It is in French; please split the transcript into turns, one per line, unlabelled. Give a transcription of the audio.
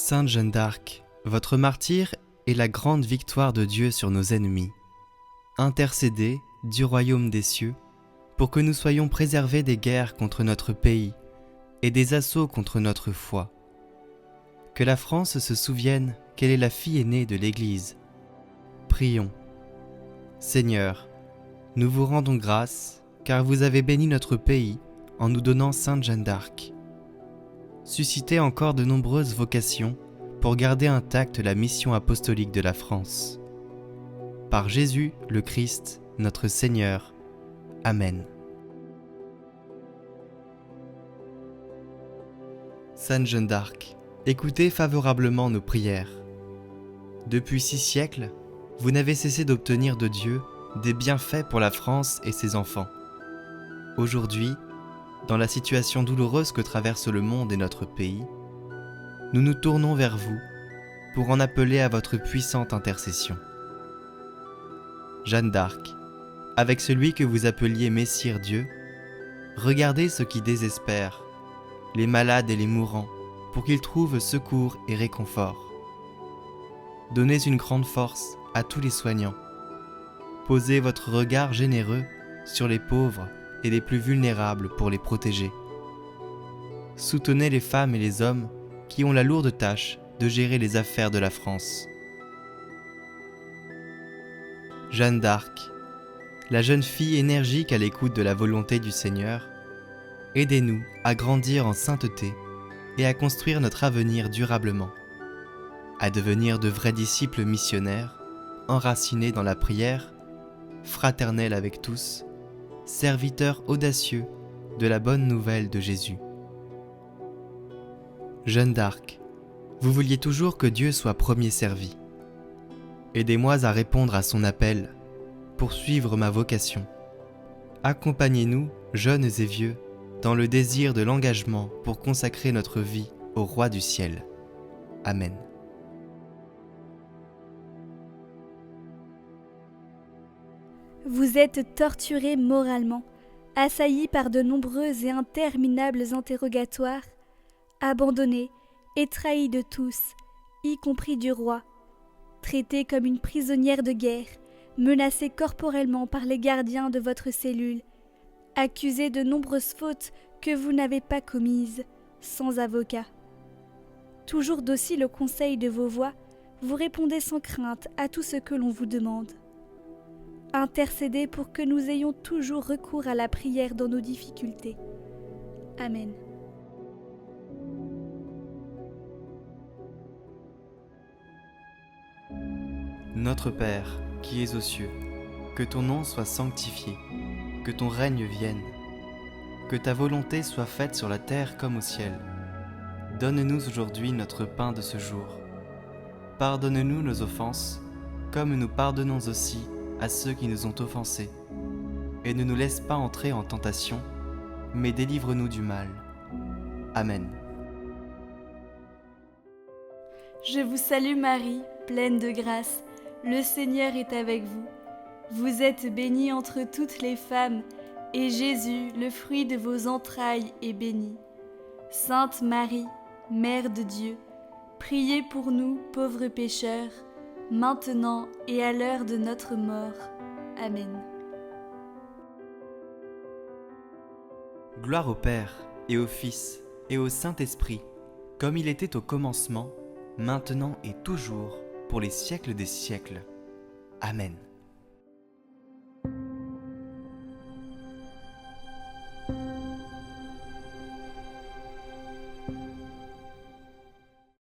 Sainte Jeanne d'Arc, votre martyre est la grande victoire de Dieu sur nos ennemis. Intercédez du royaume des cieux pour que nous soyons préservés des guerres contre notre pays et des assauts contre notre foi. Que la France se souvienne qu'elle est la fille aînée de l'Église. Prions. Seigneur, nous vous rendons grâce car vous avez béni notre pays en nous donnant Sainte Jeanne d'Arc. Suscitez encore de nombreuses vocations pour garder intacte la mission apostolique de la France. Par Jésus le Christ, notre Seigneur. Amen. Sainte Jeanne d'Arc, écoutez favorablement nos prières. Depuis 6 siècles, vous n'avez cessé d'obtenir de Dieu des bienfaits pour la France et ses enfants. Aujourd'hui, dans la situation douloureuse que traverse le monde et notre pays, nous nous tournons vers vous pour en appeler à votre puissante intercession. Jeanne d'Arc, avec celui que vous appeliez Messire Dieu, regardez ceux qui désespèrent, les malades et les mourants, pour qu'ils trouvent secours et réconfort. Donnez une grande force à tous les soignants. Posez votre regard généreux sur les pauvres et les plus vulnérables pour les protéger. Soutenez les femmes et les hommes qui ont la lourde tâche de gérer les affaires de la France. Jeanne d'Arc, la jeune fille énergique à l'écoute de la volonté du Seigneur, aidez-nous à grandir en sainteté et à construire notre avenir durablement, à devenir de vrais disciples missionnaires, enracinés dans la prière, fraternels avec tous, serviteurs audacieux de la bonne nouvelle de Jésus. Jeanne d'Arc, vous vouliez toujours que Dieu soit premier servi. Aidez-moi à répondre à son appel, pour suivre ma vocation. Accompagnez-nous, jeunes et vieux, dans le désir de l'engagement pour consacrer notre vie au Roi du ciel. Amen.
Vous êtes torturé moralement, assailli par de nombreux et interminables interrogatoires, abandonné et trahi de tous, y compris du roi, traité comme une prisonnière de guerre, menacé corporellement par les gardiens de votre cellule, accusé de nombreuses fautes que vous n'avez pas commises, sans avocat. Toujours docile au conseil de vos voix, vous répondez sans crainte à tout ce que l'on vous demande. Intercédez pour que nous ayons toujours recours à la prière dans nos difficultés. Amen.
Notre Père, qui es aux cieux, que ton nom soit sanctifié, que ton règne vienne, que ta volonté soit faite sur la terre comme au ciel. Donne-nous aujourd'hui notre pain de ce jour. Pardonne-nous nos offenses, comme nous pardonnons aussi à ceux qui nous ont offensés. Et ne nous laisse pas entrer en tentation, mais délivre-nous du mal. Amen.
Je vous salue Marie, pleine de grâce. Le Seigneur est avec vous. Vous êtes bénie entre toutes les femmes, et Jésus, le fruit de vos entrailles, est béni. Sainte Marie, Mère de Dieu, priez pour nous, pauvres pécheurs, maintenant et à l'heure de notre mort. Amen.
Gloire au Père, et au Fils, et au Saint-Esprit, comme il était au commencement, maintenant et toujours, pour les siècles des siècles. Amen.